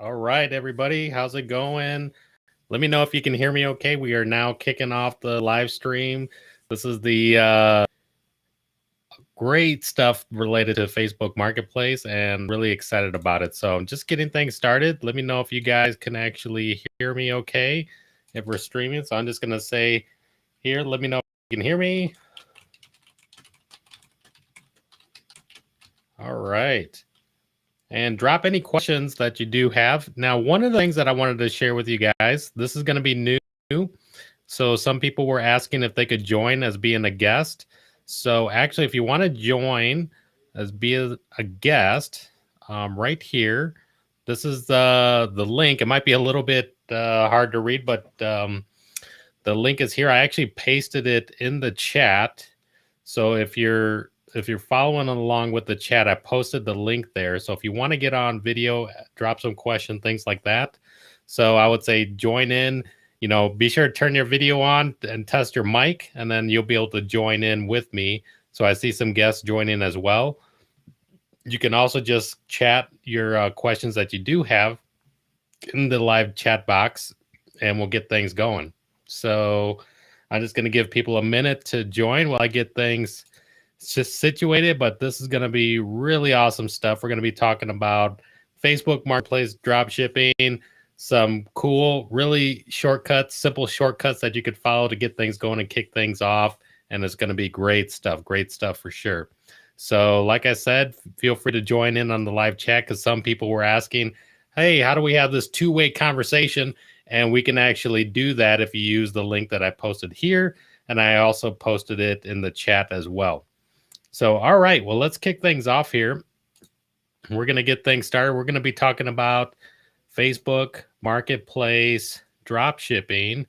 All right, everybody, how's it going? Let me know if you can hear me okay. We are now kicking off the live stream. This is the great stuff related to Facebook Marketplace and really excited about it. So I'm just getting things started. Let me know if you guys can actually hear me okay if we're streaming. So I'm just going to say here, let me know if you can hear me. All right. And drop any questions that you do have. Now, one of the things that I wanted to share with you guys, this is going to be new. So some people were asking if they could join as being a guest. So actually, if you want to join as being a guest, right here, this is the link. It might be a little bit hard to read, but the link is here. I actually pasted it in the chat. So if you're following along with the chat, I posted the link there. So if you want to get on video, drop some question, things like that. So I would say join in, be sure to turn your video on and test your mic, and then you'll be able to join in with me. So I see some guests joining as well. You can also just chat your questions that you do have in the live chat box, and we'll get things going. So I'm just going to give people a minute to join while I get things just situated, but this is going to be really awesome stuff. We're going to be talking about Facebook Marketplace dropshipping, some cool, really shortcuts, simple shortcuts that you could follow to get things going and kick things off. And it's going to be great stuff for sure. So like I said, feel free to join in on the live chat, because some people were asking, hey, how do we have this two-way conversation? And we can actually do that if you use the link that I posted here. And I also posted it in the chat as well. So, all right, well, let's kick things off here. We're going to get things started. We're going to be talking about Facebook Marketplace dropshipping,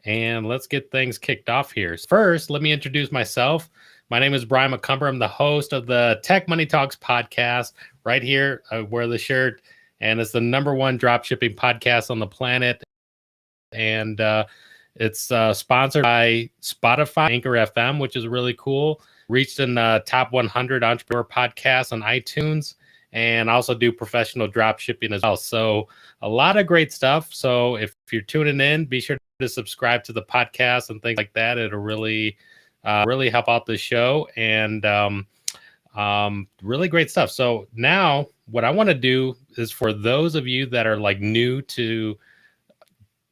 and let's get things kicked off here. First, let me introduce myself. My name is Brian McCumber. I'm the host of the Tech Money Talks podcast right here. I wear the shirt, and it's the #1 dropshipping podcast on the planet. And it's sponsored by Spotify, Anchor FM, which is really cool. Reached in the top 100 entrepreneur podcasts on iTunes, and also do professional drop shipping as well. So a lot of great stuff. So if you're tuning in, be sure to subscribe to the podcast and things like that. It'll really, really help out the show, and really great stuff. So now what I want to do is, for those of you that are like new to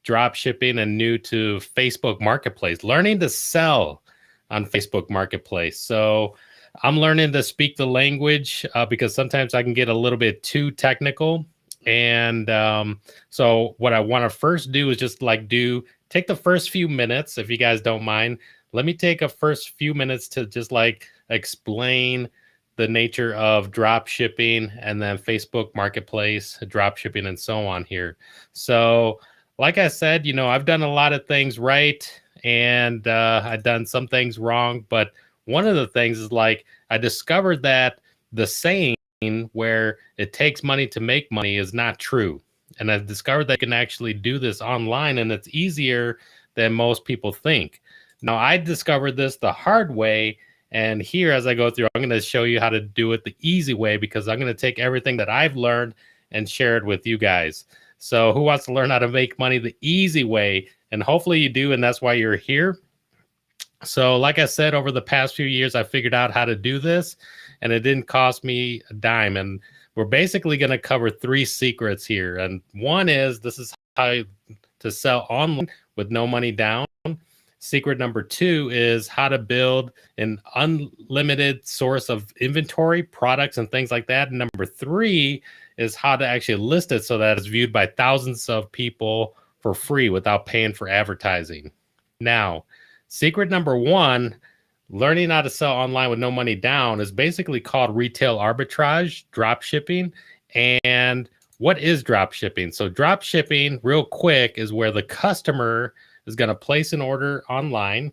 drop shipping and new to Facebook Marketplace, learning to sell on Facebook Marketplace. So I'm learning to speak the language because sometimes I can get a little bit too technical. And so what I want to first do is just take the first few minutes, if you guys don't mind. Let me take a first few minutes to just explain the nature of drop shipping and then Facebook Marketplace, drop shipping, and so on here. So like I said, I've done a lot of things right, and I've done some things wrong. But one of the things is I discovered that the saying where it takes money to make money is not true. And I've discovered that you can actually do this online, and it's easier than most people think. Now, I discovered this the hard way. And here, as I go through, I'm going to show you how to do it the easy way, because I'm going to take everything that I've learned and share it with you guys. So who wants to learn how to make money the easy way? And hopefully you do, and that's why you're here. So like I said, over the past few years, I figured out how to do this, and it didn't cost me a dime. And we're basically going to cover 3 secrets here. And one is, this is how to sell online with no money down. Secret number 2 is how to build an unlimited source of inventory, products, and things like that. And number 3 is how to actually list it so that it's viewed by thousands of people for free without paying for advertising. Now, secret number 1, learning how to sell online with no money down, is basically called retail arbitrage, drop shipping. And what is drop shipping? So drop shipping, real quick, is where the customer is going to place an order online.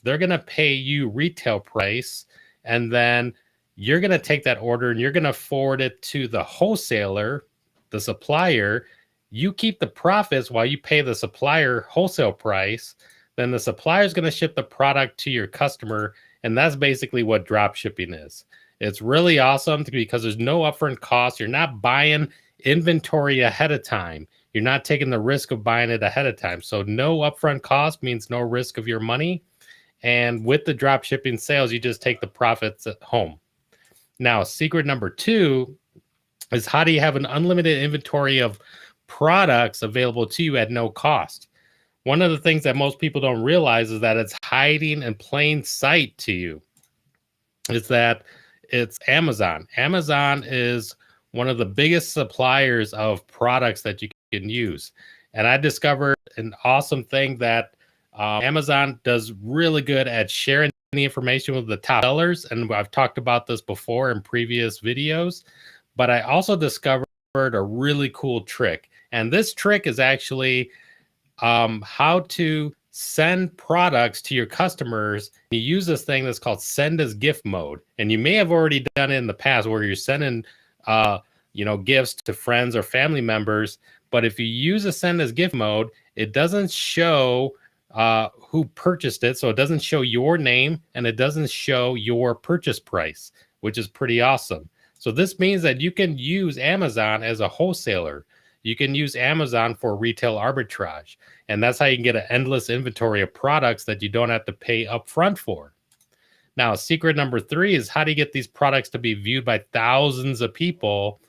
They're going to pay you retail price, and then you're going to take that order and you're going to forward it to the wholesaler, the supplier. You keep the profits while you pay the supplier wholesale price. Then the supplier is going to ship the product to your customer. And that's basically what drop shipping is. It's really awesome because there's no upfront cost. You're not buying inventory ahead of time. You're not taking the risk of buying it ahead of time. So no upfront cost means no risk of your money. And with the drop shipping sales, you just take the profits at home. Now, secret number 2 is, how do you have an unlimited inventory of products available to you at no cost? One of the things that most people don't realize is that it's hiding in plain sight to you. Is that it's Amazon. Amazon is one of the biggest suppliers of products that you can use. And I discovered an awesome thing that Amazon does really good at sharing the information with the top sellers. And I've talked about this before in previous videos, but I also discovered a really cool trick. And this trick is actually how to send products to your customers. You use this thing that's called send as gift mode. And you may have already done it in the past where you're sending gifts to friends or family members. But if you use a send as gift mode, it doesn't show who purchased it. So it doesn't show your name and it doesn't show your purchase price, which is pretty awesome. So this means that you can use Amazon as a wholesaler. You can use Amazon for retail arbitrage. And that's how you can get an endless inventory of products that you don't have to pay upfront for. Now, secret number 3 is, how do you get these products to be viewed by thousands of people?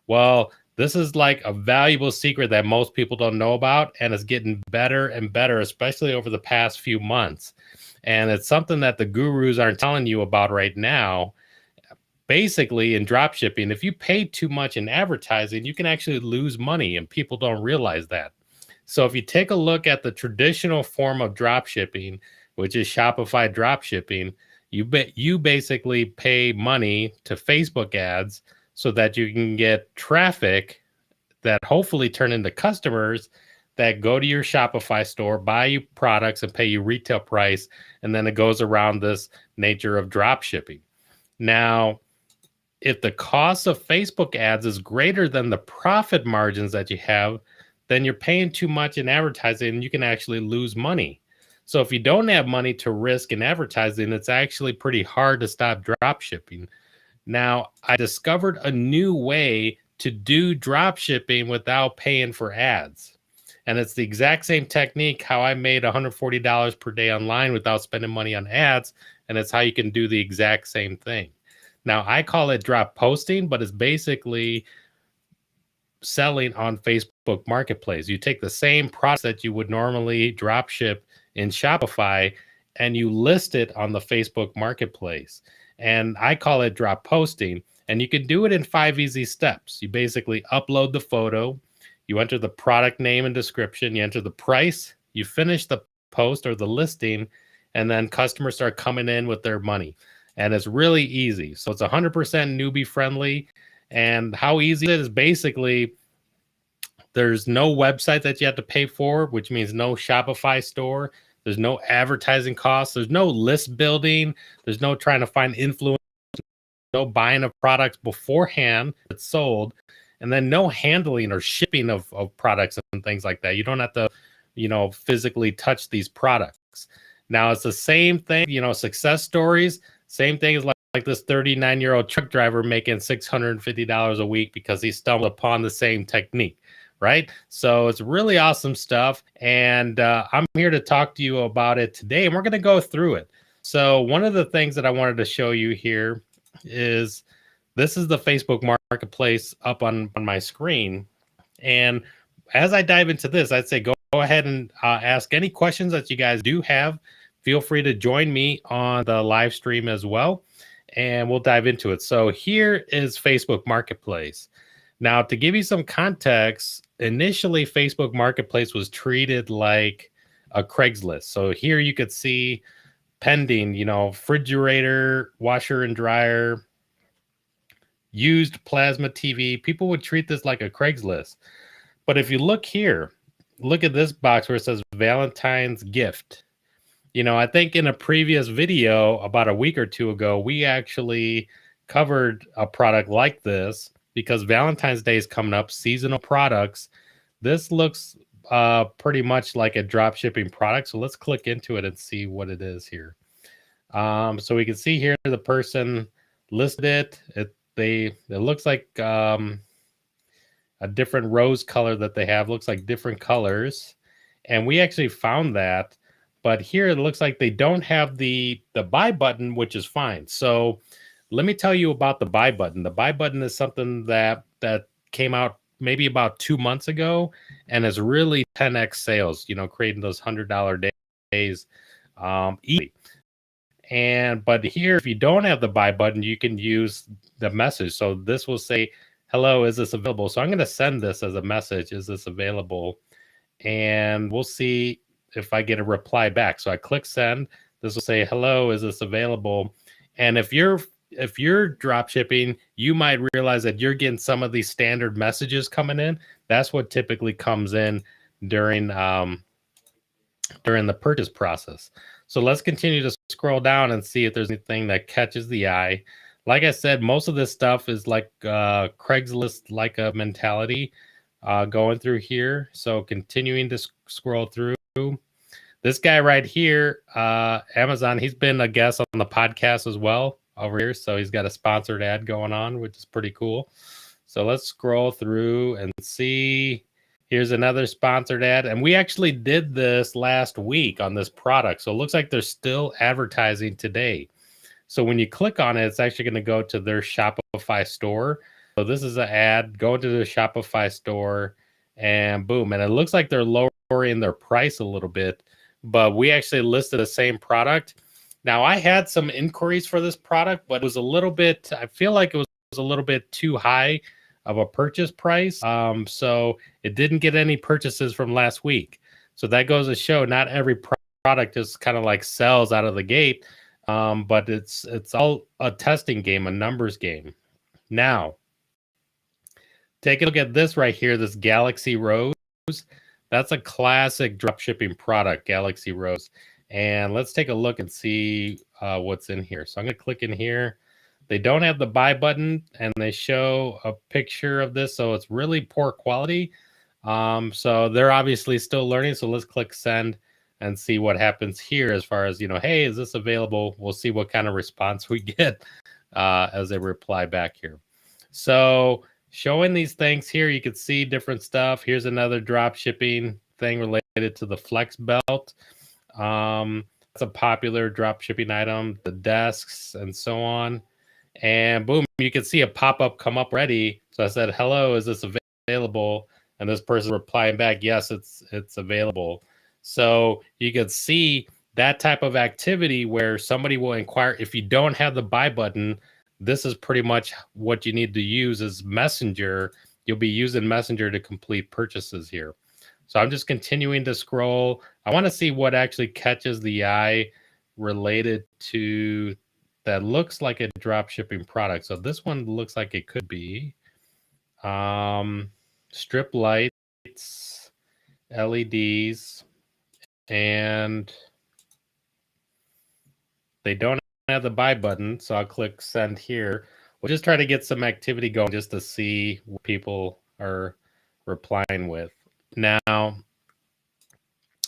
Well, this is like a valuable secret that most people don't know about, and it's getting better and better, especially over the past few months. And it's something that the gurus aren't telling you about right now. Basically, in dropshipping, if you pay too much in advertising, you can actually lose money, and people don't realize that. So if you take a look at the traditional form of dropshipping, which is Shopify dropshipping, you basically pay money to Facebook ads so that you can get traffic that hopefully turn into customers that go to your Shopify store, buy you products and pay you retail price. And then it goes around this nature of drop shipping. Now, if the cost of Facebook ads is greater than the profit margins that you have, then you're paying too much in advertising and you can actually lose money. So if you don't have money to risk in advertising, it's actually pretty hard to stop drop shipping. Now, I discovered a new way to do drop shipping without paying for ads. And it's the exact same technique how I made $140 per day online without spending money on ads. And it's how you can do the exact same thing. Now, I call it drop posting, but it's basically selling on Facebook Marketplace. You take the same product that you would normally drop ship in Shopify and you list it on the Facebook Marketplace. And I call it drop posting. And you can do it in 5 easy steps. You basically upload the photo, you enter the product name and description, you enter the price, you finish the post or the listing, and then customers start coming in with their money. And it's really easy. So it's 100% newbie friendly. And how easy it is, basically, there's no website that you have to pay for, which means no Shopify store. There's no advertising costs. There's no list building. There's no trying to find influence, no buying of products beforehand that's sold, and then no handling or shipping of products and things like that. You don't have to, physically touch these products. Now, it's the same thing, success stories. Same thing as like this 39-year-old truck driver making $650 a week because he stumbled upon the same technique, right? So it's really awesome stuff. And I'm here to talk to you about it today, and we're going to go through it. So one of the things that I wanted to show you here is this is the Facebook Marketplace up on my screen. And as I dive into this, I'd say go ahead and ask any questions that you guys do have. Feel free to join me on the live stream as well, and we'll dive into it. So here is Facebook Marketplace. Now, to give you some context, initially Facebook Marketplace was treated like a Craigslist. So here you could see pending, refrigerator, washer and dryer, used plasma TV. People would treat this like a Craigslist. But if you look here, look at this box where it says Valentine's gift. I think in a previous video about a week or two ago, we actually covered a product like this because Valentine's Day is coming up, seasonal products. This looks pretty much like a drop shipping product. So let's click into it and see what it is here. So we can see here the person listed it. It looks like a different rose color that they have. Looks like different colors. And we actually found that. But here it looks like they don't have the buy button, which is fine. So let me tell you about the buy button. The buy button is something that came out maybe about 2 months ago and has really 10x sales, creating those $100 days easily. But here, if you don't have the buy button, you can use the message. So this will say, hello, is this available? So I'm going to send this as a message. Is this available? And we'll see if I get a reply back. So I click send. This will say, hello, is this available? And if you're drop shipping, you might realize that you're getting some of these standard messages coming in. That's what typically comes in during the purchase process. So let's continue to scroll down and see if there's anything that catches the eye. Like I said, most of this stuff is like Craigslist like a mentality going through here. So continuing to scroll through. This guy right here, Amazon, he's been a guest on the podcast as well over here. So he's got a sponsored ad going on, which is pretty cool. So let's scroll through and see. Here's another sponsored ad. And we actually did this last week on this product. So it looks like they're still advertising today. So when you click on it, it's actually going to go to their Shopify store. So this is an ad. Go to the Shopify store and boom. And it looks like they're lowering their price a little bit. But we actually listed the same product. Now, I had some inquiries for this product, but it was a little bit, I feel like it was a little bit too high of a purchase price. So it didn't get any purchases from last week. So that goes to show not every product just kind of like sells out of the gate, but it's all a testing game, a numbers game. Now, take a look at this right here, this Galaxy Rose. That's a classic dropshipping product, Galaxy Rose. And let's take a look and see what's in here. So I'm going to click in here. They don't have the buy button, and they show a picture of this, so it's really poor quality. So they're obviously still learning. So let's click send and see what happens here as far as, hey, is this available? We'll see what kind of response we get as they reply back here. So showing these things here, you can see different stuff. Here's another drop shipping thing related to the Flex Belt. It's a popular drop shipping item, the desks and so on. And boom, you can see a pop-up come up ready. So I said, hello, is this available? And this person replying back, yes, it's available. So you could see that type of activity where somebody will inquire. If you don't have the buy button, this is pretty much what you need to use as Messenger. You'll be using Messenger to complete purchases here. So I'm just continuing to scroll. I want to see what actually catches the eye related to that looks like a drop shipping product. So this one looks like it could be strip lights, LEDs, and they don't have the buy button. So I'll click send here. We'll just try to get some activity going just to see what people are replying with. Now,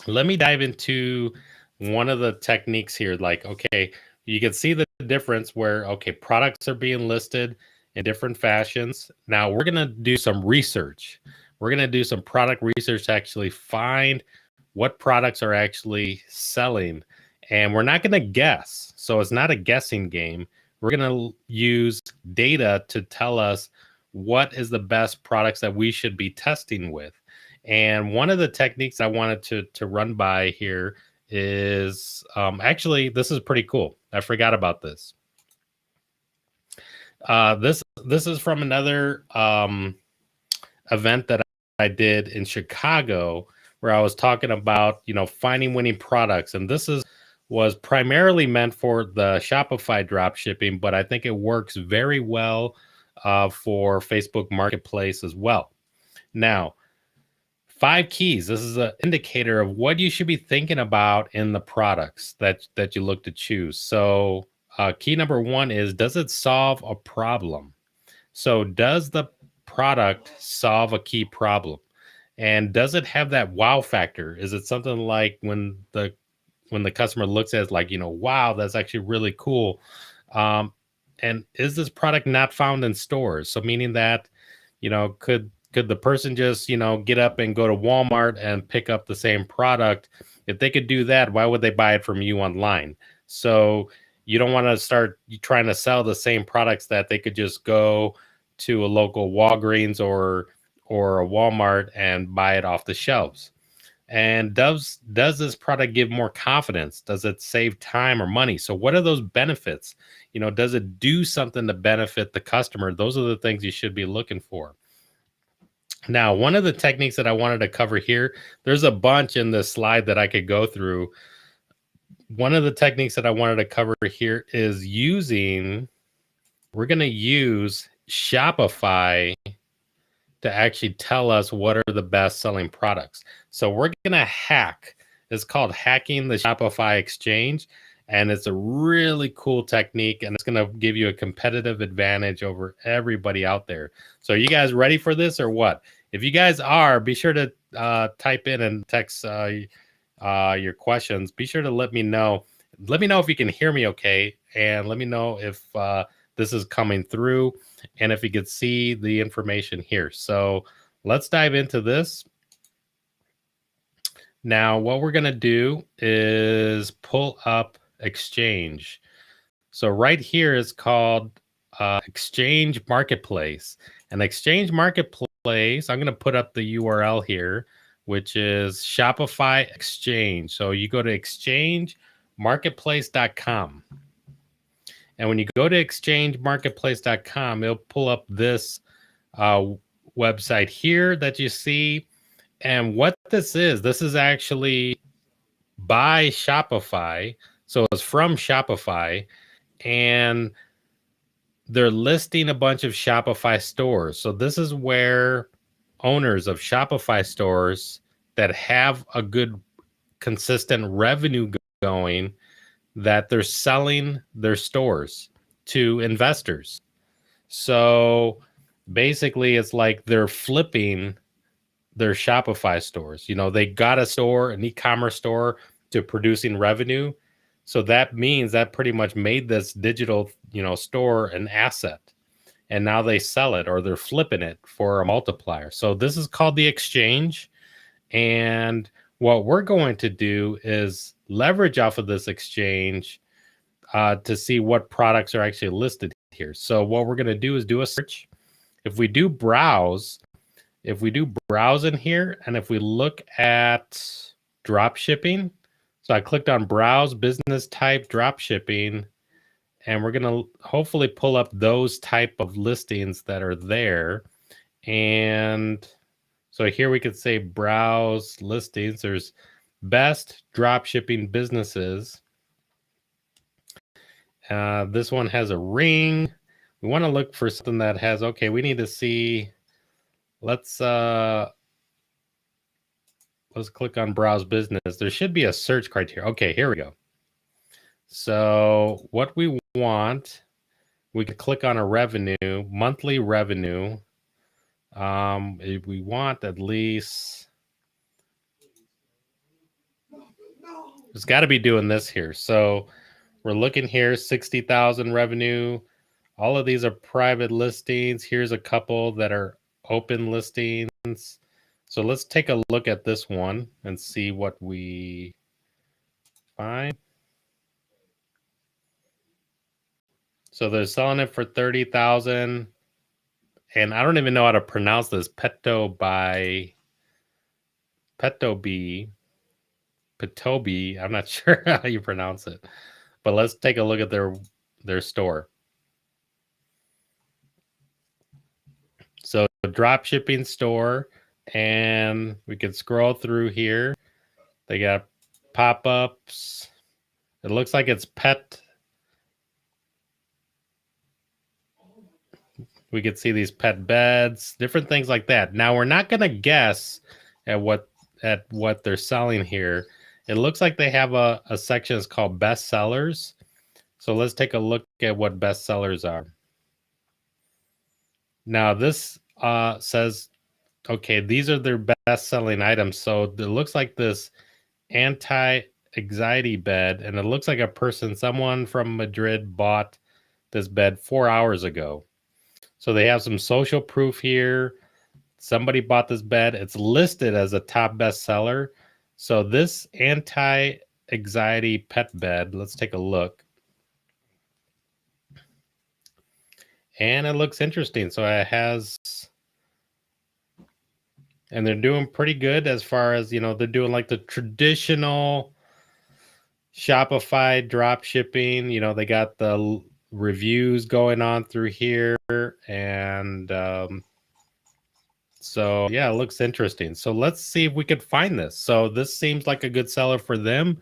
let me dive into one of the techniques here. Like, okay, you can see the difference where, okay, products are being listed in different fashions. Now we're going to do some research. We're going to do some product research to actually find what products are actually selling. And we're not going to guess. So it's not a guessing game. We're going to use data to tell us what is the best products that we should be testing with. And one of the techniques I wanted to run by here is actually, this is pretty cool. I forgot about this. This is from another event that I did in Chicago where I was talking about, finding winning products. And this was primarily meant for the Shopify drop shipping, but I think it works very well for Facebook Marketplace as well. Now, 5 keys. This is an indicator of what you should be thinking about in the products that you look to choose. So key number 1 is, does it solve a problem? So does the product solve a key problem? And does it have that wow factor? Is it something like when the customer looks at it like, wow, that's actually really cool. And is this product not found in stores? So meaning that, could Could the person just, get up and go to Walmart and pick up the same product? If they could do that, why would they buy it from you online? So you don't want to start trying to sell the same products that they could just go to a local Walgreens or a Walmart and buy it off the shelves. And does this product give more confidence? Does it save time or money? So what are those benefits? Does it do something to benefit the customer? Those are the things you should be looking for. Now, one of the techniques that I wanted to cover here, there's a bunch in this slide that I could go through. One of the techniques that I wanted to cover here is we're going to use Shopify to actually tell us what are the best selling products. So we're going to hack. It's called hacking the Shopify exchange. And it's a really cool technique, and it's going to give you a competitive advantage over everybody out there. So are you guys ready for this or what? If you guys are, be sure to type in and text your questions. Be sure to let me know. Let me know if you can hear me okay, and let me know if this is coming through and if you could see the information here. So let's dive into this. Now, what we're going to do is pull up Exchange. So right here is called Exchange Marketplace. And Exchange Marketplace, I'm going to put up the URL here, which is Shopify Exchange. So you go to exchangemarketplace.com. And when you go to exchangemarketplace.com, it'll pull up this website here that you see. And what this is actually by Shopify. So it's from Shopify, and they're listing a bunch of Shopify stores. So this is where owners of Shopify stores that have a good, consistent revenue going, that they're selling their stores to investors. So basically, it's like they're flipping their Shopify stores. They got a store, an e-commerce store, to producing revenue. So that means that pretty much made this digital, store an asset. And now they sell it, or they're flipping it for a multiplier. So this is called the exchange. And what we're going to do is leverage off of this exchange to see what products are actually listed here. So what we're going to do is do a search. If we do browse in here, and if we look at drop shipping, so I clicked on browse business type drop shipping, and we're going to hopefully pull up those type of listings that are there. And so here we could say browse listings. There's best drop shipping businesses. This one has a ring. We want to look for something that has, okay, we need to see, let's click on browse business. There should be a search criteria. Okay, here we go. So what we want, we can click on a revenue, monthly revenue. If we want at least, it's got to be doing this here. So we're looking here, 60,000 revenue. All of these are private listings. Here's a couple that are open listings. So let's take a look at this one and see what we find. So they're selling it for 30,000. And I don't even know how to pronounce this. Petobi. I'm not sure how you pronounce it. But let's take a look at their store. So drop shipping store, and we can scroll through here. They got pop-ups. It looks like it's pet. We could see these pet beds, different things like that. Now we're not going to guess at what they're selling here. It looks like they have a section that's called best sellers. So let's take a look at what best sellers are. Now this says, okay, these are their best selling items. So it looks like this anti-anxiety bed, and it looks like someone from Madrid bought this bed 4 hours ago. So they have some social proof here. somebody bought this bed. It's listed as a top bestseller. So this anti-anxiety pet bed, let's take a look. And it looks interesting. So it has, and they're doing pretty good as far as, they're doing like the traditional Shopify drop shipping. They got the reviews going on through here. And so, yeah, it looks interesting. So let's see if we could find this. So this seems like a good seller for them.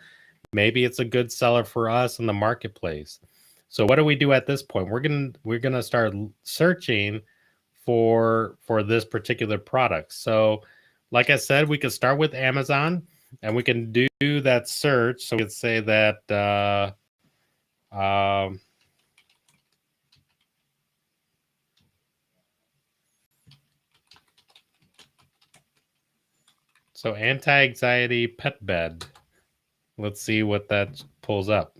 Maybe it's a good seller for us in the marketplace. So what do we do at this point? We're gonna start searching for this particular product. So like I said, we could start with Amazon and we can do that search. So we could say that so anti-anxiety pet bed. Let's see what that pulls up.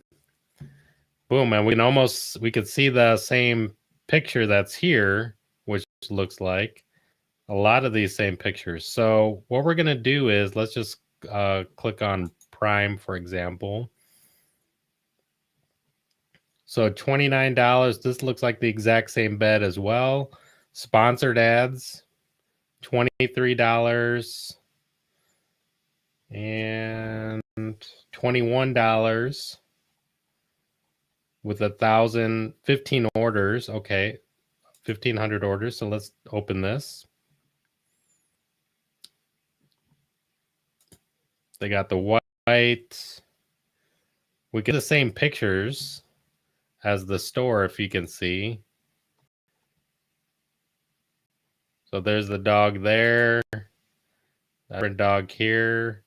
Boom, and we could see the same picture that's here, which looks like a lot of these same pictures. So what we're going to do is let's just click on Prime, for example. So $29. This looks like the exact same bed as well. Sponsored ads, $23 and $21 with 15 orders. Okay, 1,500 orders. So let's open this. They got the white. We get the same pictures as the store, if you can see. So there's the dog there. That dog here.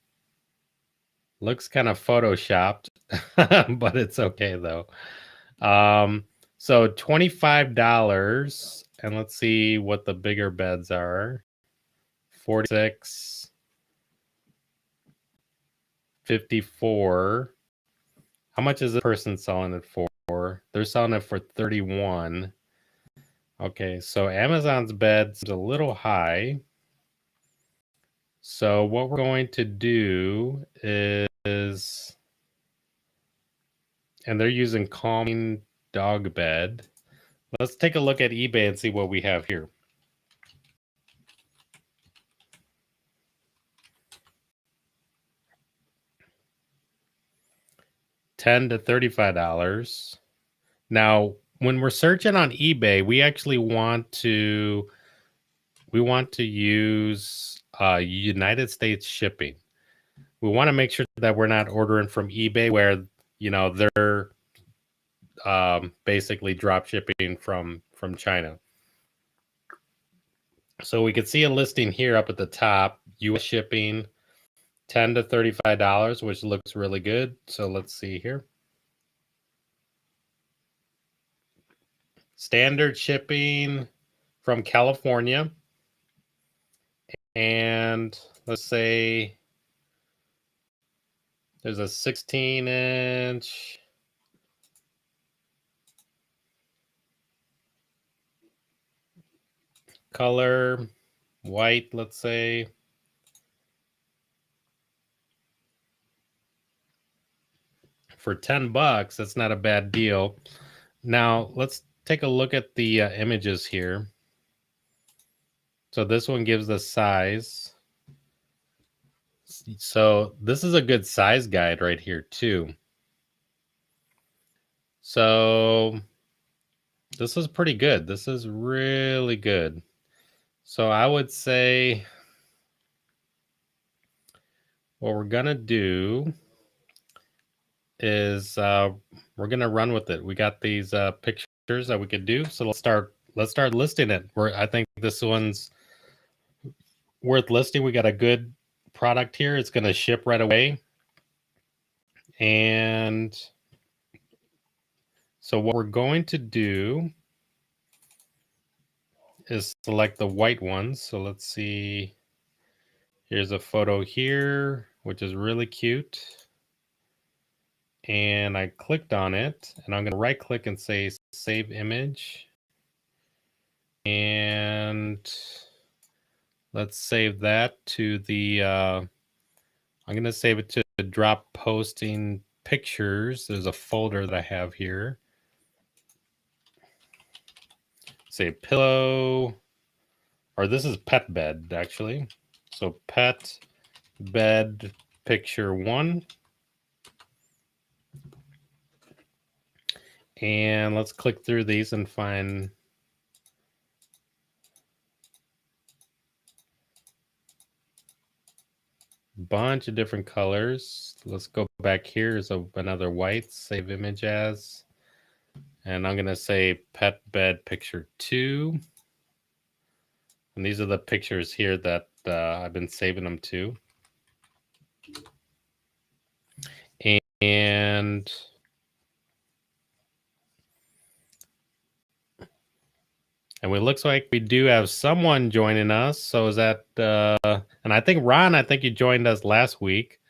Looks kind of photoshopped, but it's okay though. So $25, and let's see what the bigger beds are. 46, 54. How much is this person selling it for? They're selling it for 31. Okay, so Amazon's bed's a little high. So what we're going to do is, and they're using calming dog bed. Let's take a look at eBay and see what we have here. $10 to $35. Now, when we're searching on eBay, we actually want to use United States shipping. We want to make sure that we're not ordering from eBay where they're basically drop shipping from China. So we could see a listing here up at the top, US shipping, $10 to $35, which looks really good. So let's see here. Standard shipping from California. And let's say there's a 16-inch. Color, white, let's say. For $10, that's not a bad deal. Now, let's take a look at the images here. So this one gives the size. So this is a good size guide right here too. So this is pretty good. This is really good. So I would say what we're going to do is we're going to run with it. We got these pictures that we could do. So let's start listing it. I think this one's worth listing. We got a good product here. It's going to ship right away. And so what we're going to do is select the white ones. So let's see. Here's a photo here, which is really cute. And I clicked on it, and I'm going to right click and say save image. And let's save that to the, I'm going to save it to drop posting pictures. There's a folder that I have here. Say pillow, or this is pet bed actually. So pet bed picture 1. And let's click through these and find a bunch of different colors. Let's go back here. There's another white, save image as. And I'm going to say pet bed picture 2. And these are the pictures here that I've been saving them to. And it looks like we do have someone joining us. So is that, and I think Ron, I think you joined us last week.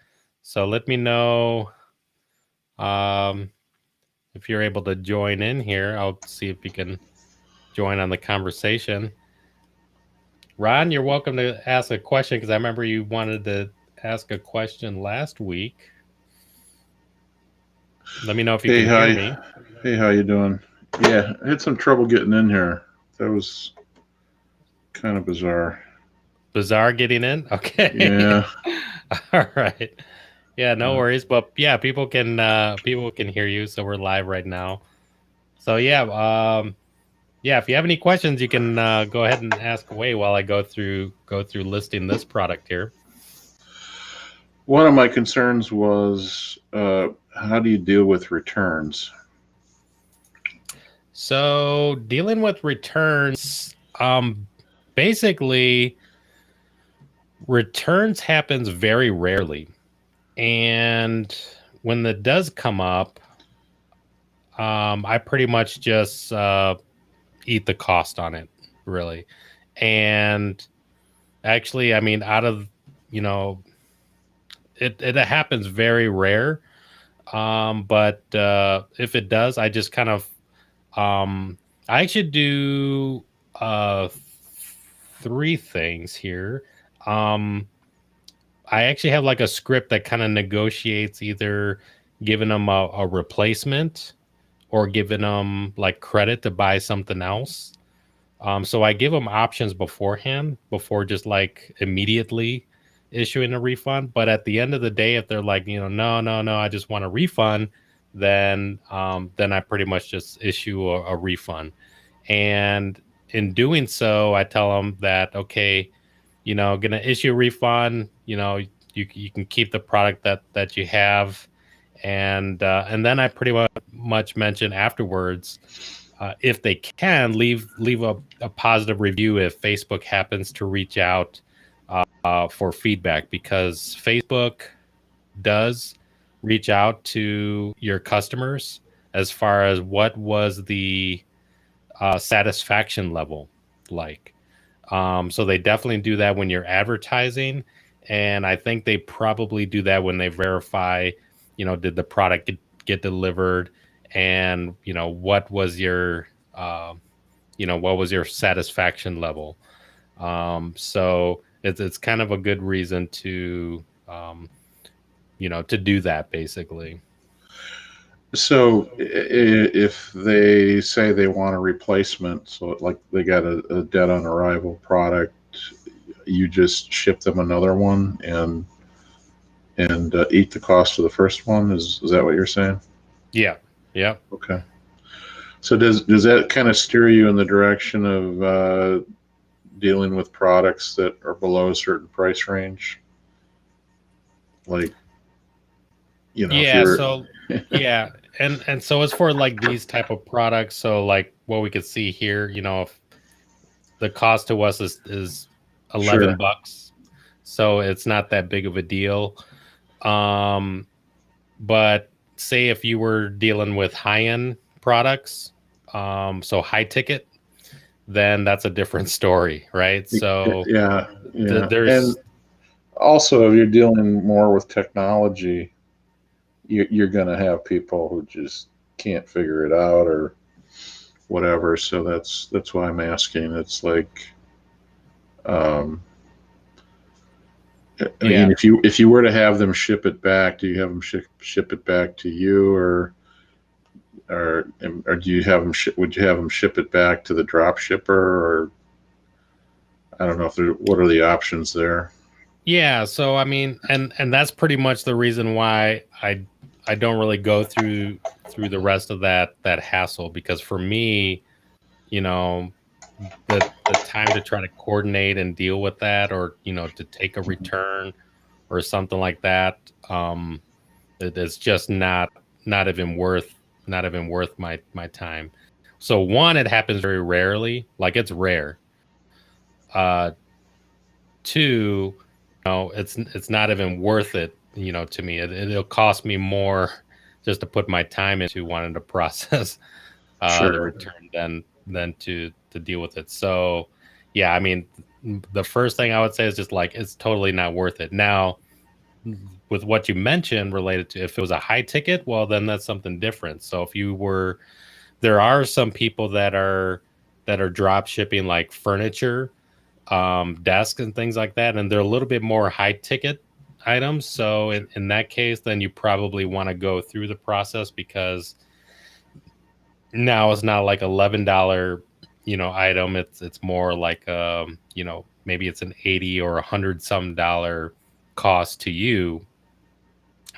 So let me know if you're able to join in here. I'll see if you can join on the conversation. Ron, you're welcome to ask a question because I remember you wanted to ask a question last week. Let me know if you can hear me. Hey, how you doing? Yeah, I had some trouble getting in here. That was kind of bizarre. Bizarre getting in? Okay. Yeah. All right. Yeah, no worries. But yeah, people can hear you, so we're live right now. So yeah, yeah, if you have any questions, you can go ahead and ask away while I go through listing this product here. One of my concerns was how do you deal with returns? So dealing with returns, basically, returns happens very rarely. And when that does come up, I pretty much just eat the cost on it, really. And actually, I mean, out of, it happens very rare. But if it does, I just kind of, I actually do 3 things here. I actually have like a script that kind of negotiates either giving them a replacement or giving them like credit to buy something else. So I give them options beforehand before just like immediately issuing a refund. But at the end of the day, if they're like, no, I just want a refund, then I pretty much just issue a refund. And in doing so, I tell them that, okay, gonna issue a refund, you can keep the product that you have. And then I pretty much mention afterwards, if they can, leave a positive review if Facebook happens to reach out for feedback, because Facebook does reach out to your customers as far as what was the satisfaction level like. So they definitely do that when you're advertising. And I think they probably do that when they verify, did the product get delivered, and, what was your, what was your satisfaction level? So it's kind of a good reason to, to do that basically. So if they say they want a replacement, so like they got a dead on arrival product, you just ship them another one and eat the cost of the first one. Is that what you're saying? Yeah. Yeah. Okay. So does that kind of steer you in the direction of dealing with products that are below a certain price range? Like, yeah. So yeah. And so as for like these type of products, so like what we could see here, if the cost to us is $11, so it's not that big of a deal. But say if you were dealing with high-end products, so high ticket, then that's a different story, right? So yeah. There's, and also if you're dealing more with technology, you're going to have people who just can't figure it out or whatever. So that's why I'm asking. It's like, I mean, if you were to have them ship it back, do you have them ship it back to you, or do you have them would you have them ship it back to the drop shipper, or I don't know if what are the options there? Yeah, so I mean, and that's pretty much the reason why I don't really go through the rest of that hassle, because for me, you know, the time to try to coordinate and deal with that, or to take a return or something like that, it's just not even worth my time. So one, it happens very rarely, like it's rare. Two, it's not even worth it, to me. It'll cost me more just to put my time into wanting to process the Sure. return than to deal with it. So yeah, I mean, the first thing I would say is just like, it's totally not worth it. Now, with what you mentioned related to, if it was a high ticket, well, then that's something different. So if you were, there are some people that are drop shipping like furniture, desks and things like that, and they're a little bit more high ticket items. So in that case, then you probably want to go through the process, because now it's not like $11 item. It's more like maybe it's an 80 or $100 cost to you.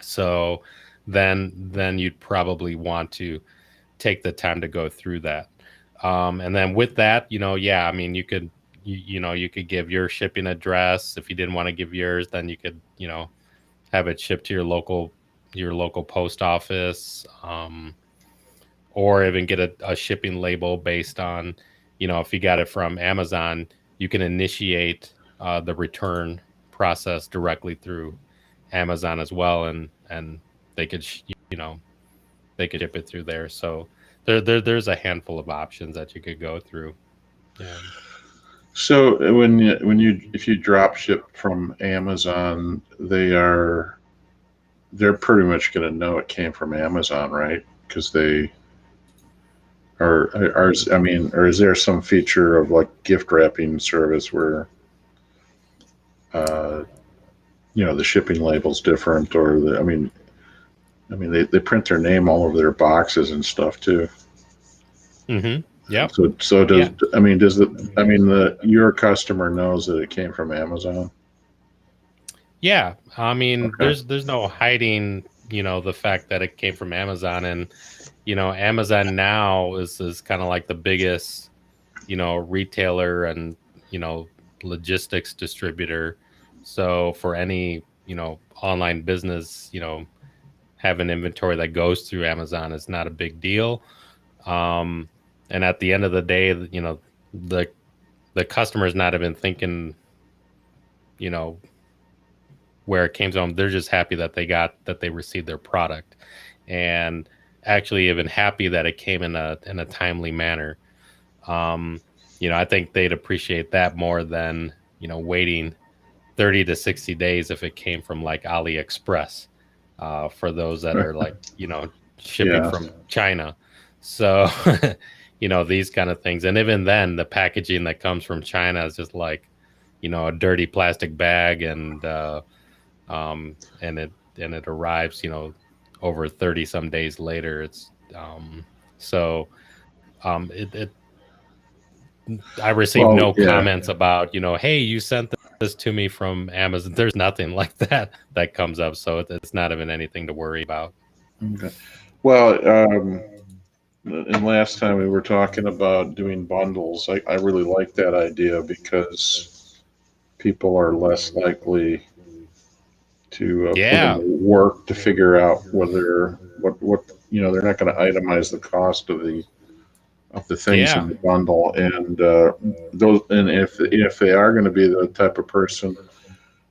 So then you'd probably want to take the time to go through that. And then with that, yeah, I mean, you could you could give your shipping address. If you didn't want to give yours, then you could have it shipped to your local post office, or even get a shipping label based on, if you got it from Amazon, you can initiate the return process directly through Amazon as well, and they could they could ship it through there. So there's a handful of options that you could go through. Yeah. So if you drop ship from Amazon, they're pretty much going to know it came from Amazon, right? Because they I mean, or is there some feature of like gift wrapping service where the shipping label's different, or I mean they print their name all over their boxes and stuff too. Mm-hmm. Yeah. So does your customer knows that it came from Amazon? Yeah, I mean, Okay. there's no hiding, the fact that it came from Amazon. And Amazon now is kind of like the biggest, retailer and logistics distributor. So for any online business, having inventory that goes through Amazon is not a big deal. And at the end of the day, the customer is not even thinking, where it came from. They're just happy that they received their product, and actually even happy that it came in a timely manner. I think they'd appreciate that more than waiting 30 to 60 days if it came from like AliExpress, for those that are like shipping from China. So these kind of things. And even then, the packaging that comes from China is just like a dirty plastic bag, and it arrives over 30 some days later. It's I received no comments about hey, you sent this to me from Amazon. There's nothing like that comes up, so it's not even anything to worry about. Okay. Well, and last time we were talking about doing bundles. I really like that idea, because people are less likely to put in the work to figure out whether what they're not going to itemize the cost of the things in the bundle, and if they are going to be the type of person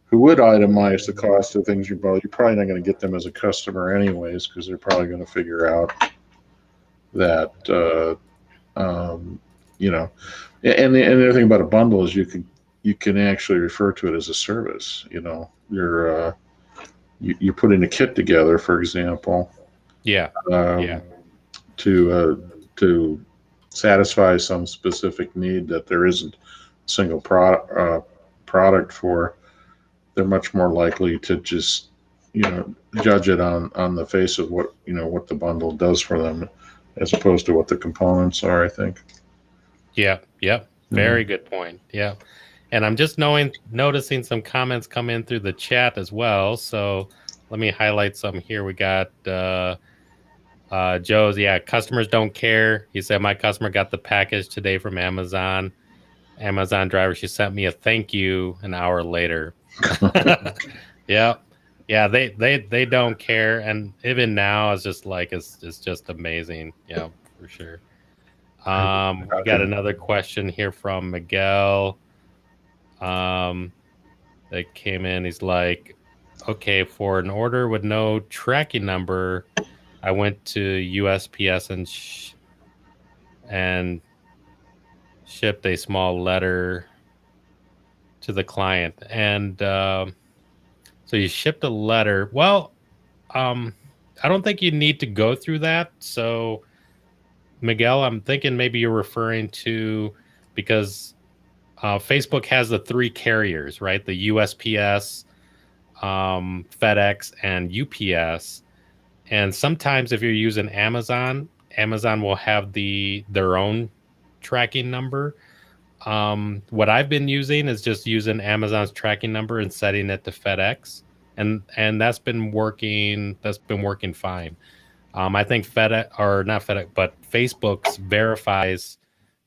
who would itemize the cost of things you bought, you're probably not going to get them as a customer anyways, because they're probably going to figure out that and the other thing about a bundle is you can actually refer to it as a service. You're putting a kit together, for example, to satisfy some specific need that there isn't a single product for. they're much more likely to just, judge it on the face of what, what the bundle does for them, as opposed to what the components are, I think. Yep. Very good point. Yeah. And I'm just noticing some comments come in through the chat as well. So let me highlight some here. We got Joe's, customers don't care. He said, my customer got the package today from Amazon. Amazon driver, she sent me a thank you an hour later. Yeah. Yeah, they don't care. And even now it's just like it's just amazing. Yeah, for sure. We got another question here from Miguel. That came in. He's like, okay, for an order with no tracking number, I went to USPS and shipped a small letter to the client. And so you shipped a letter. Well, I don't think you need to go through that. So, Miguel, I'm thinking maybe you're referring to, because Facebook has the 3 carriers, right? The USPS, FedEx, and UPS. And sometimes if you're using Amazon will have their own tracking number. What I've been using is just using Amazon's tracking number and setting it to FedEx, and that's been working. That's been working fine. I think FedEx, or not FedEx, but Facebook's verifies,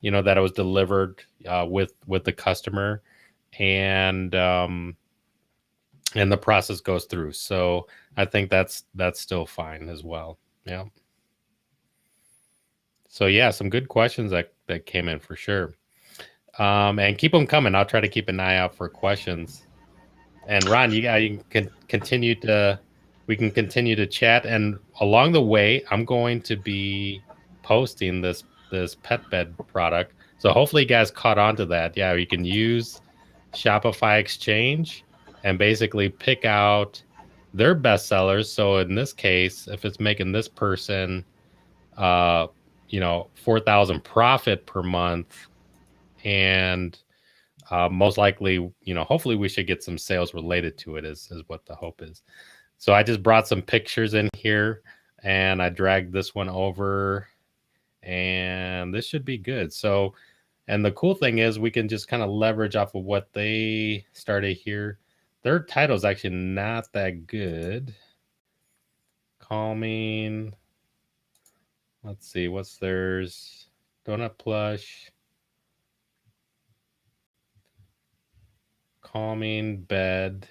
that it was delivered with the customer, and the process goes through. So I think that's still fine as well. Yeah. So yeah, some good questions that came in for sure. And keep them coming. I'll try to keep an eye out for questions. And Ron, you can continue to, we can continue to chat. And along the way, I'm going to be posting this pet bed product. So hopefully you guys caught on to that. Yeah, you can use Shopify Exchange and basically pick out their best sellers. So in this case, if it's making this person, 4,000 profit per month, and most likely, hopefully we should get some sales related to it is what the hope is. So I just brought some pictures in here and I dragged this one over, and this should be good. So, and the cool thing is we can just kind of leverage off of what they started here. Their title is actually not that good. Calming. Let's see, what's theirs? Donut plush. Calming bed.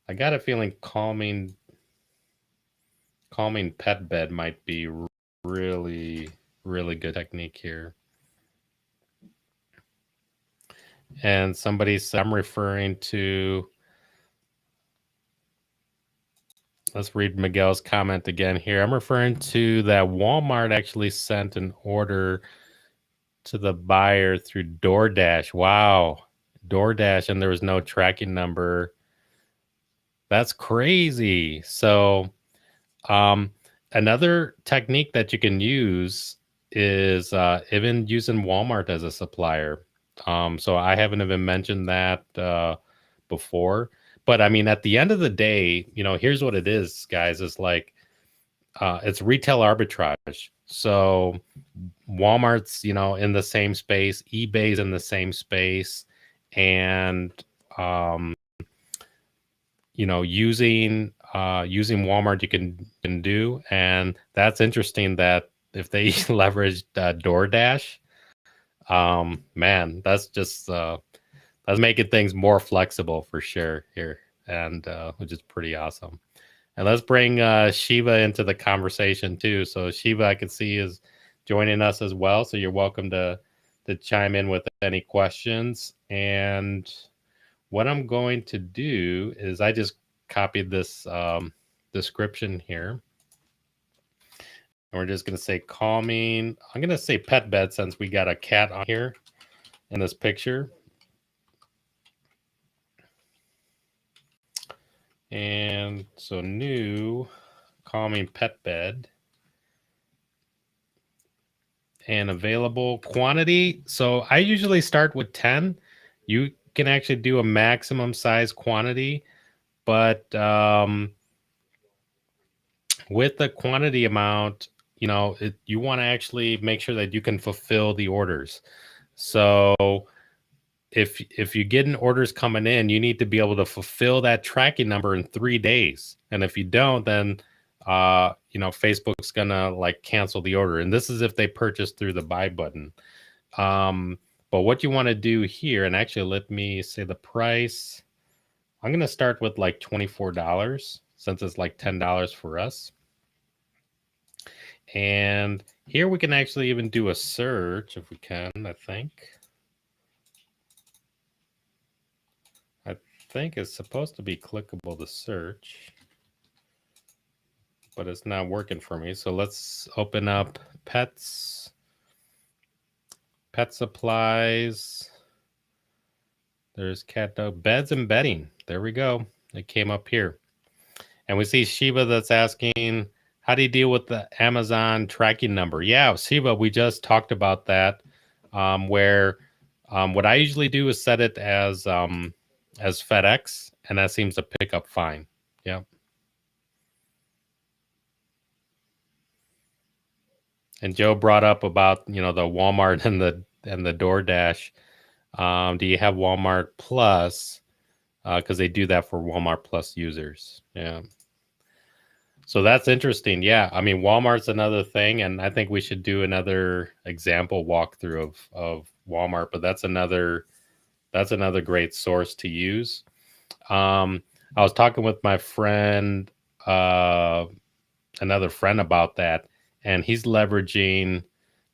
I got a feeling calming pet bed might be really, really good technique here. And somebody said, I'm referring to, let's read Miguel's comment again here. I'm referring to that Walmart actually sent an order to the buyer through DoorDash. Wow. DoorDash, and there was no tracking number. That's crazy. So another technique that you can use is even using Walmart as a supplier. So I haven't even mentioned that before. But I mean, at the end of the day, here's what it is, guys. It's like it's retail arbitrage. So Walmart's, in the same space, eBay's in the same space, and using Walmart you can do. And that's interesting that if they leveraged DoorDash, man, that's just that's making things more flexible for sure here, and which is pretty awesome. And let's bring Shiva into the conversation too. So Shiva, I can see, is joining us as well. So you're welcome to chime in with any questions. And what I'm going to do is I just copied this description here. And we're just going to say calming. I'm going to say pet bed since we got a cat on here in this picture. And so new calming pet bed. And available quantity. So I usually start with 10. You can actually do a maximum size quantity, but with the quantity amount, you know, you want to actually make sure that you can fulfill the orders. So if you get orders coming in, you need to be able to fulfill that tracking number in 3 days. And if you don't, then you know, Facebook's gonna like cancel the order. And this is if they purchase through the buy button. But what you want to do here, and actually let me say the price. I'm gonna start with like $24 since it's like $10 for us. And here we can actually even do a search if we can, I think. I think it's supposed to be clickable to search, but it's not working for me. So let's open up pets, pet supplies. There's cat, dog, beds and bedding. There we go. It came up here. And we see Shiva that's asking, how do you deal with the Amazon tracking number? Yeah, Shiva, we just talked about that, where what I usually do is set it as FedEx, and that seems to pick up fine. Yeah. And Joe brought up about, you know, the Walmart and the DoorDash. Do you have Walmart Plus? Because they do that for Walmart Plus users. Yeah. So that's interesting. Yeah. I mean, Walmart's another thing, and I think we should do another example walkthrough of Walmart, but that's another great source to use. I was talking with my friend, another friend about that, and he's leveraging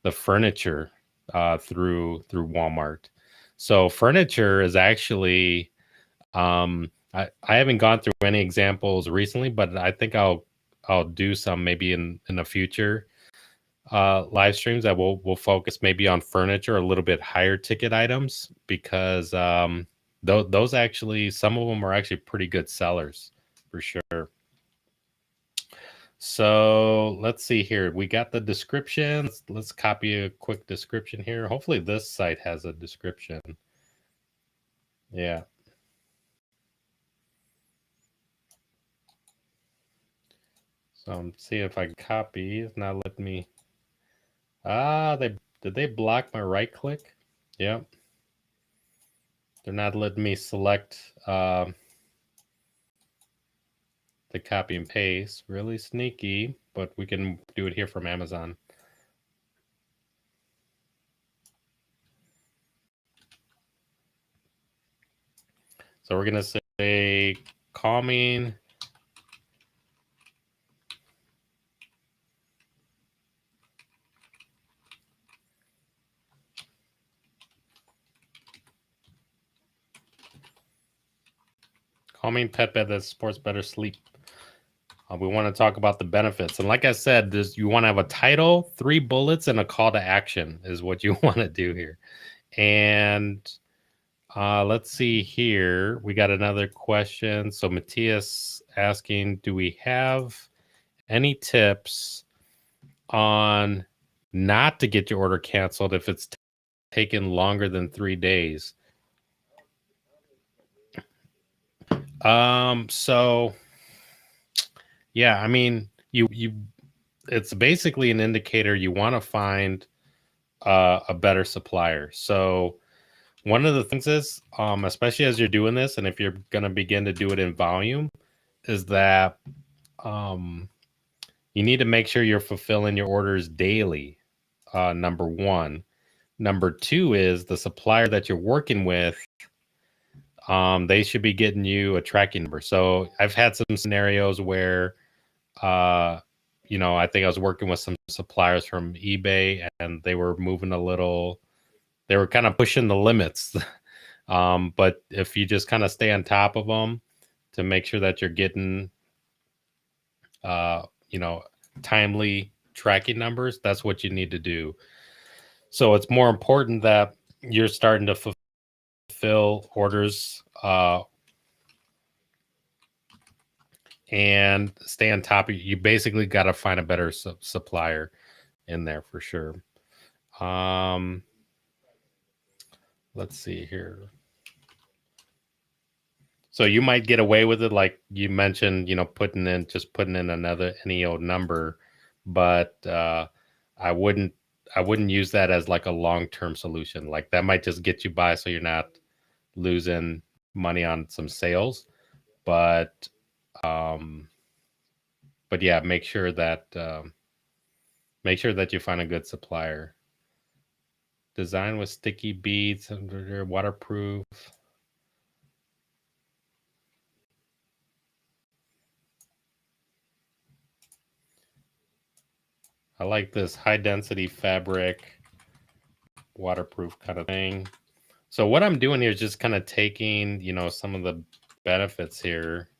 the furniture through Walmart. So furniture is actually, I haven't gone through any examples recently, but I think I'll do some maybe in the future live streams that we'll focus maybe on furniture, a little bit higher ticket items, because those actually, some of them are actually pretty good sellers for sure. So let's see here. We got the description. Let's copy a quick description here. Hopefully this site has a description. Yeah. So I'm seeing if I can copy. It's not letting me. Did they block my right click? Yep. They're not letting me select the copy and paste. Really sneaky, but we can do it here from Amazon. So we're going to say calming. Calming pet bed that supports better sleep. We want to talk about the benefits. And like I said, you want to have a title, 3 bullets, and a call to action is what you want to do here. And let's see here. We got another question. So Matthias asking, do we have any tips on not to get your order canceled if it's taken longer than 3 days? So yeah, I mean, it's basically an indicator you want to find a better supplier. So one of the things is, especially as you're doing this, and if you're going to begin to do it in volume, is that you need to make sure you're fulfilling your orders daily. Number one. Number two is the supplier that you're working with. They should be getting you a tracking number. So I've had some scenarios where, you know, I think I was working with some suppliers from eBay, and they were moving a little. They were kind of pushing the limits. But if you just kind of stay on top of them to make sure that you're getting, you know, timely tracking numbers, that's what you need to do. So it's more important that you're starting to fulfill orders and stay on top of it. You basically got to find a better supplier in there for sure. Let's see here. So you might get away with it, like you mentioned, putting in any old number, but I wouldn't use that as like a long-term solution. Like that might just get you by, so you're not losing money on some sales, but yeah, make sure that you find a good supplier. Design with sticky beads, waterproof. I like this high density fabric, waterproof kind of thing. So what I'm doing here is just kind of taking, some of the benefits here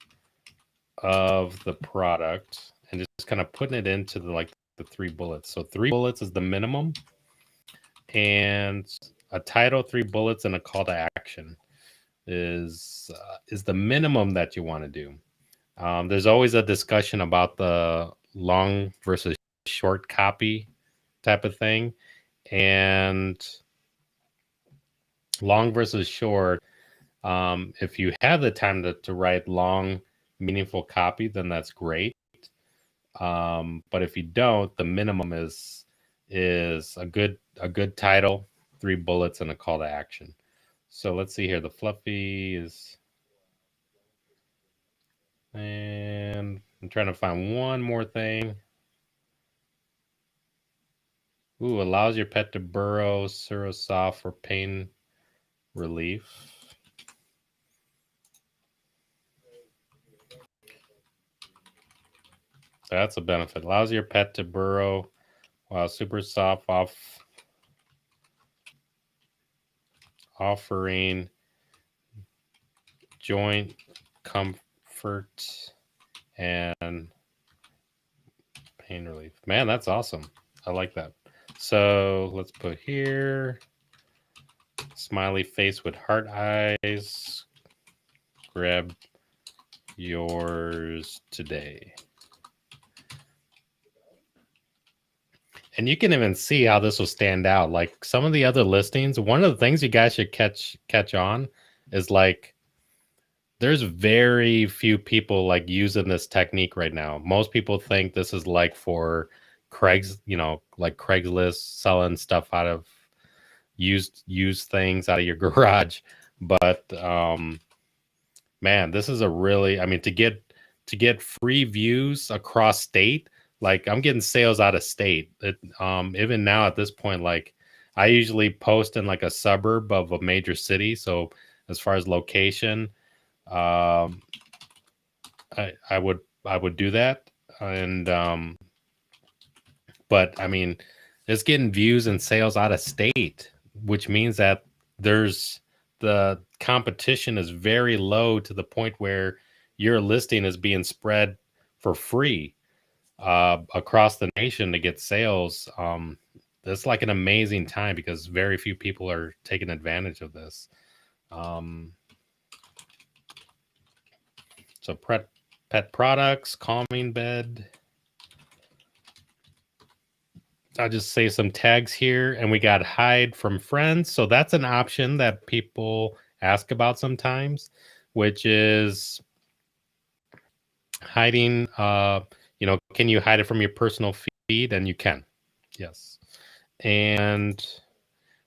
of the product and just kind of putting it into the 3 bullets. So 3 bullets is the minimum, and a title, 3 bullets, and a call to action is the minimum that you want to do. There's always a discussion about the long versus short copy type of thing, and long versus short. If you have the time to write long, meaningful copy, then that's great. But if you don't, the minimum is a good title, 3 bullets, and a call to action. So let's see here. The fluffy is, and I'm trying to find one more thing. Ooh, allows your pet to burrow, Soft for pain relief. That's a benefit. Allows your pet to burrow while Super Soft offering joint comfort and pain relief. Man, that's awesome. I like that. So let's put here smiley face with heart eyes. Grab yours today. And you can even see how this will stand out. Like some of the other listings, one of the things you guys should catch on is like there's very few people like using this technique right now. Most people think this is like for like Craigslist, selling stuff out of used things out of your garage. But man, this is a really, to get free views across state. Like I'm getting sales out of state. Even now at this point, like I usually post in like a suburb of a major city. So as far as location, I would do that. And but it's getting views and sales out of state, which means that the competition is very low to the point where your listing is being spread for free across the nation to get sales. That's like an amazing time because very few people are taking advantage of this. So pet products, calming bed. I'll just say some tags here, and we got hide from friends. So that's an option that people ask about sometimes, which is hiding. Can you hide it from your personal feed? And you can, yes. And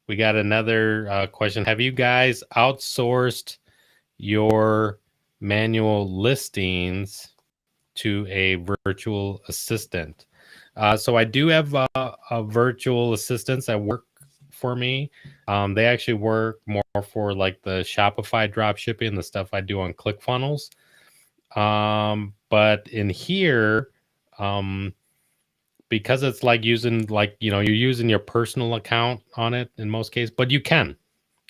we got another question. Have you guys outsourced your manual listings to a virtual assistant? So I do have a virtual assistants that work for me. They actually work more for like the Shopify drop shipping, the stuff I do on ClickFunnels. But in here, because it's like using you're using your personal account on it in most cases, but you can.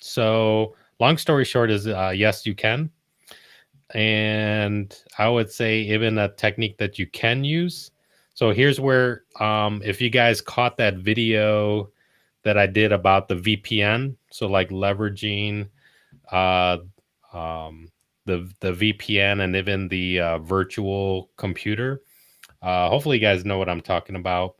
So long story short is yes, you can. And I would say even a technique that you can use. So here's where, if you guys caught that video that I did about the VPN, so like leveraging the VPN and even the virtual computer. Hopefully you guys know what I'm talking about.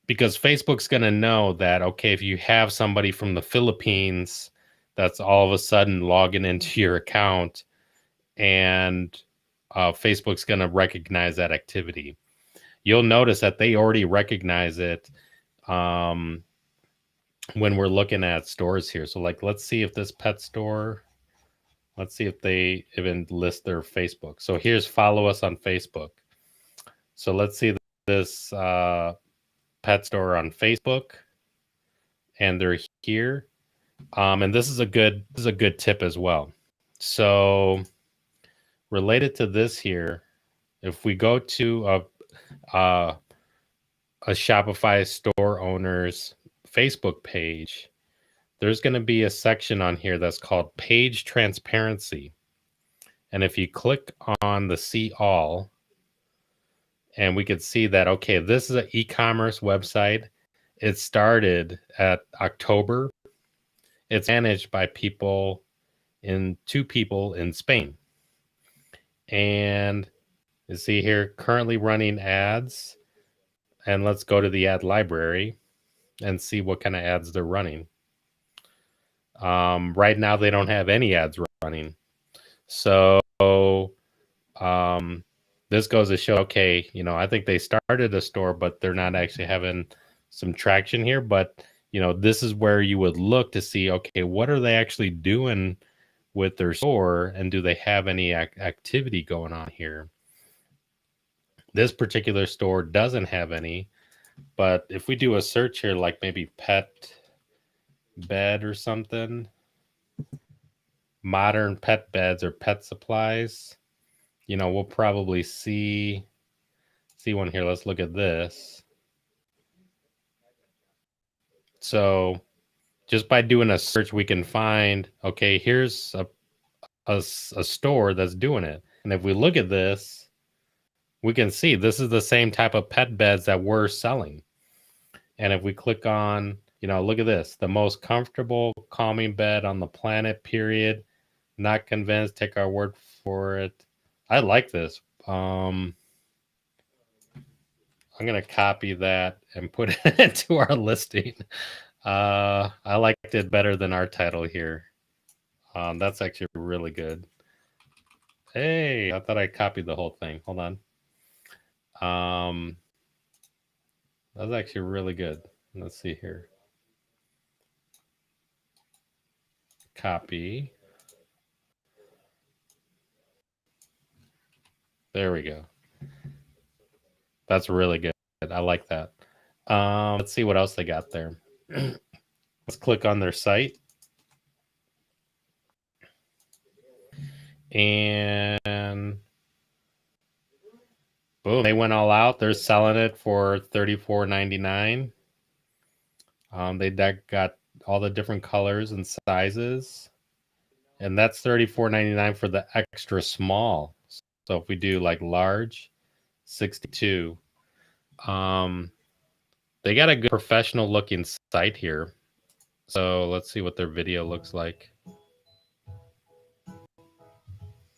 Because Facebook's going to know that, okay, if you have somebody from the Philippines that's all of a sudden logging into your account, and Facebook's going to recognize that activity. You'll notice that they already recognize it when we're looking at stores here. So like, let's see if this pet store, let's see if they even list their Facebook. So here's follow us on Facebook. So let's see this pet store on Facebook, and they're here. And this is a good tip as well. So related to this here, if we go to a Shopify store owner's Facebook page, there's going to be a section on here that's called page transparency. And if you click on the see all, and we could see that, okay, this is an e-commerce website. It started at October. It's managed by two people in Spain. And you see here, currently running ads. And let's go to the ad library and see what kind of ads they're running. Right now, they don't have any ads running. So this goes to show, okay, I think they started a store, but they're not actually having some traction here. But, this is where you would look to see, okay, what are they actually doing with their store, and do they have any activity going on here? This particular store doesn't have any, but if we do a search here, like maybe pet bed or something, modern pet beds or pet supplies, we'll probably see one here. Let's look at this. So just by doing a search, we can find, okay, here's a store that's doing it. And if we look at this, we can see this is the same type of pet beds that we're selling. And if we click on, look at this, the most comfortable calming bed on the planet, period. Not convinced, take our word for it. I like this. I'm going to copy that and put it into our listing. I liked it better than our title here. That's actually really good. Hey, I thought I copied the whole thing. Hold on. That's actually really good. Let's see here. Copy. There we go. That's really good. I like that. Let's see what else they got there. Let's click on their site. And boom, they went all out. They're selling it for $34.99. They got all the different colors and sizes. And that's $34.99 for the extra small. So if we do like large, $62. They got a good professional looking site here. So let's see what their video looks like.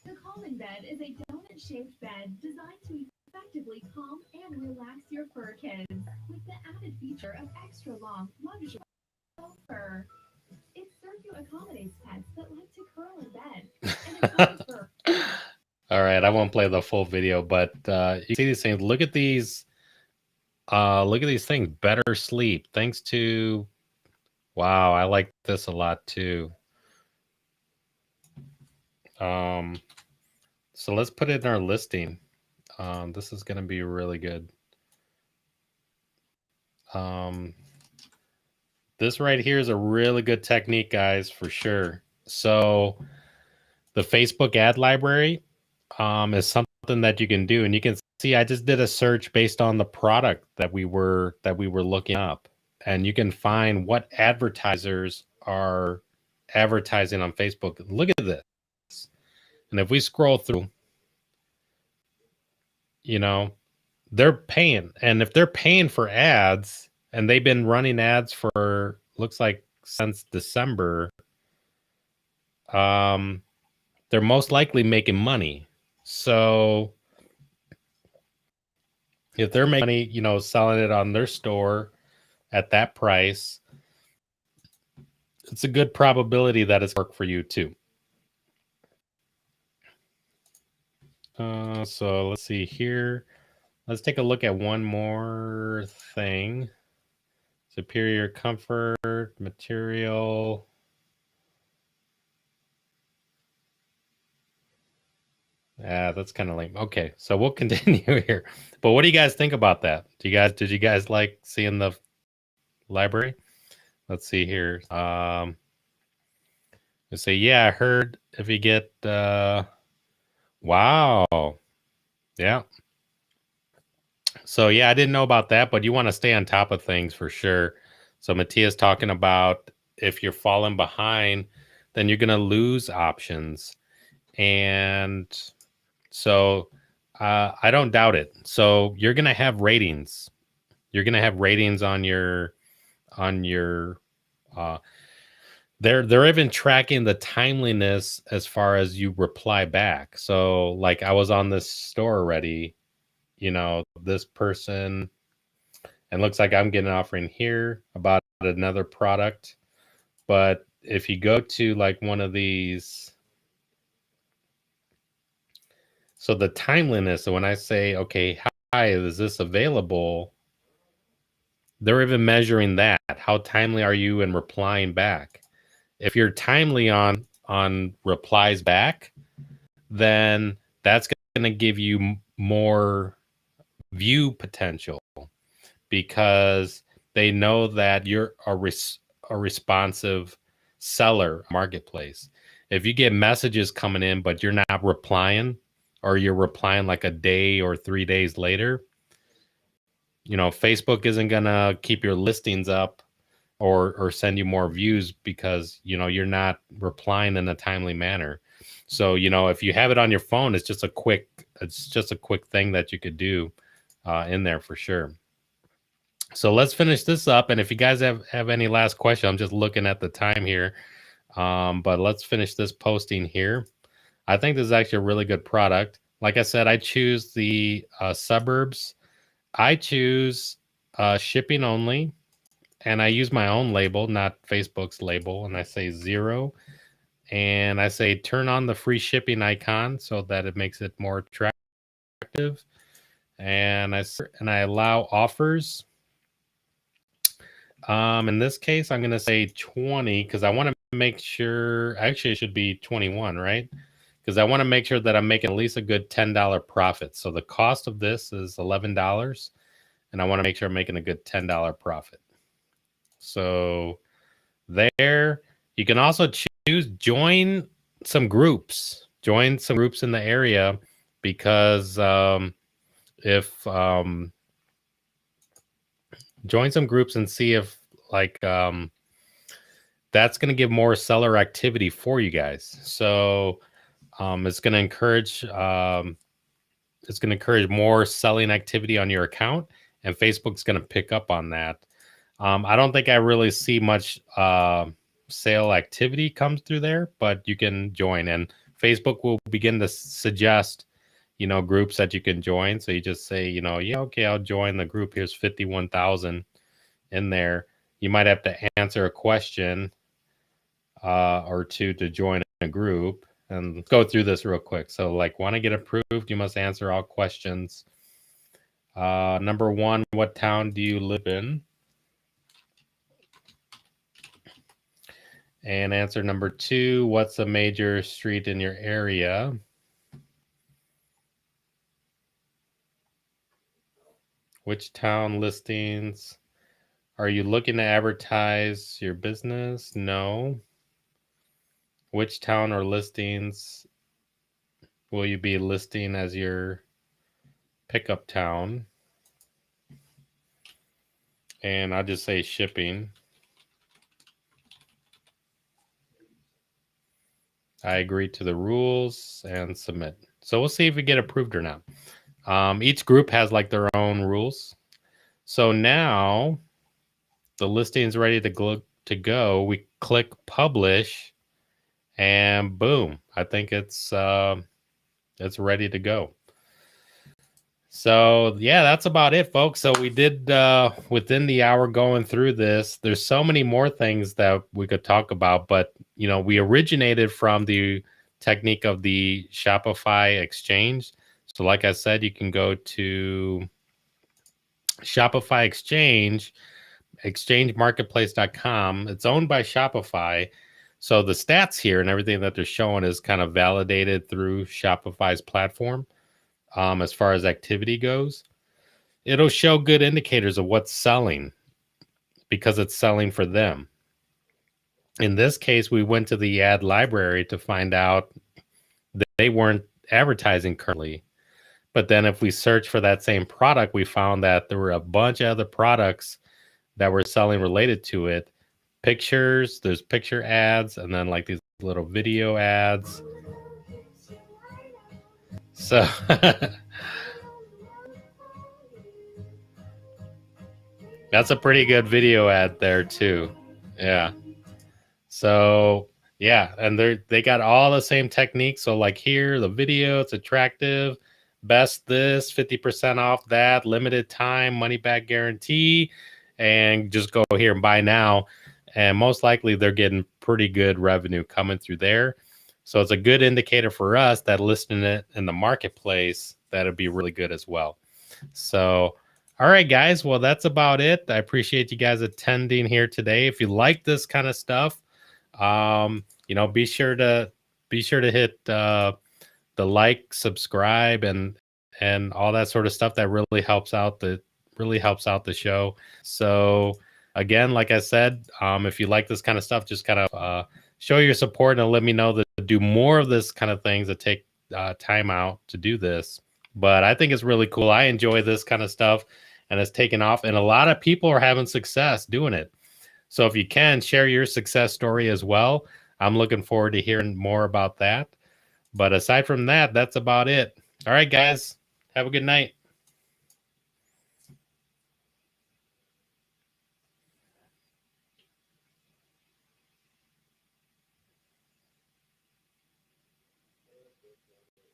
The calming bed is a donut-shaped bed designed to effectively calm and relax your fur kids with the added feature of extra long, luxurious fur. Its circular accommodates pets that like to curl in bed. All right, I won't play the full video, but you see these things. Look at these. Look at these things. Better sleep, thanks to. Wow, I like this a lot too. So let's put it in our listing. This is going to be really good. This right here is a really good technique, guys, for sure. So the Facebook ad library is something that you can do, and you can see I just did a search based on the product that we were looking up, and you can find what advertisers are advertising on Facebook. Look at this. And if we scroll through, they're paying. And if they're paying for ads, and they've been running ads for, looks like since December, they're most likely making money. So if they're making money, selling it on their store at that price, it's a good probability that it's work for you too. So let's see here. Let's take a look at one more thing. Superior comfort, material. That's kind of lame. Okay, so we'll continue here. But what do you guys think about that? Did you guys like seeing the library? Let's see here. Let's say, yeah, I heard if you get wow. Yeah. So yeah, I didn't know about that, but you want to stay on top of things for sure. So Matthias talking about if you're falling behind, then you're gonna lose options. And so I don't doubt it. So you're gonna have ratings. You're gonna have ratings on your they're even tracking the timeliness as far as you reply back. So like I was on this store already, you know, this person, and looks like I'm getting an offering here about another product. But if you go to like one of these, so the timeliness, so when I say, okay, hi, is this available? They're even measuring that. How timely are you in replying back? If you're timely on replies back, then that's going to give you more view potential because they know that you're a responsive seller marketplace. If you get messages coming in but you're not replying, or you're replying like a day or 3 days later, you know, Facebook isn't gonna keep your listings up or send you more views because, you know, you're not replying in a timely manner. So, you know, if you have it on your phone, it's just a quick thing that you could do in there for sure. So let's finish this up. And if you guys have any last question, I'm just looking at the time here. But let's finish this posting here. I think this is actually a really good product. Like I said, I choose the suburbs. I choose shipping only. And I use my own label, not Facebook's label. And I say 0. And I say turn on the free shipping icon so that it makes it more attractive. And I allow offers. In this case, I'm going to say 20 because I want to make sure, actually it should be 21, right? Because I want to make sure that I'm making at least a good $10 profit. So the cost of this is $11, and I want to make sure I'm making a good $10 profit. So there, you can also choose join some groups in the area, because join some groups and see if like that's going to give more seller activity for you guys. So it's going to encourage more selling activity on your account, and Facebook's going to pick up on that. I don't think I really see much sale activity comes through there, but you can join, and Facebook will begin to suggest, you know, groups that you can join. So you just say, you know, yeah, okay, I'll join the group. Here's 51,000 in there. You might have to answer a question or two to join a group. And let's go through this real quick. So like, want to get approved, you must answer all questions. Number 1, what town do you live in? And answer number 2, what's a major street in your area? Which town listings? Are you looking to advertise your business? No. Which town or listings will you be listing as your pickup town? And I'll just say shipping. I agree to the rules and submit. So we'll see if we get approved or not. Each group has like their own rules. So now the listing is ready to go. We click publish, and boom, I think it's ready to go. So yeah, that's about it, folks. So we did within the hour going through this. There's so many more things that we could talk about, but you know, we originated from the technique of the Shopify exchange. So like I said, you can go to Shopify exchange, exchangemarketplace.com. It's owned by Shopify. So the stats here and everything that they're showing is kind of validated through Shopify's platform. As far as activity goes, it'll show good indicators of what's selling because it's selling for them. In this case, we went to the ad library to find out that they weren't advertising currently. But then if we search for that same product, we found that there were a bunch of other products that were selling related to it. Pictures, there's picture ads, and then like these little video ads. So that's a pretty good video ad there too. Yeah. So yeah, and they got all the same techniques. So like here, the video, it's attractive, best this, 50% off that, limited time, money back guarantee, and just go here and buy now. And most likely they're getting pretty good revenue coming through there. So it's a good indicator for us that listing it in the marketplace, that'd be really good as well. So, all right, guys. Well, that's about it. I appreciate you guys attending here today. If you like this kind of stuff, you know, be sure to hit the like, subscribe, and all that sort of stuff. That really helps out the show. So again, like I said, if you like this kind of stuff, just kind of show your support and let me know that to do more of this kind of things that take time out to do this. But I think it's really cool. I enjoy this kind of stuff, and it's taken off, and a lot of people are having success doing it. So if you can share your success story as well, I'm looking forward to hearing more about that. But aside from that, that's about it. All right, guys, have a good night.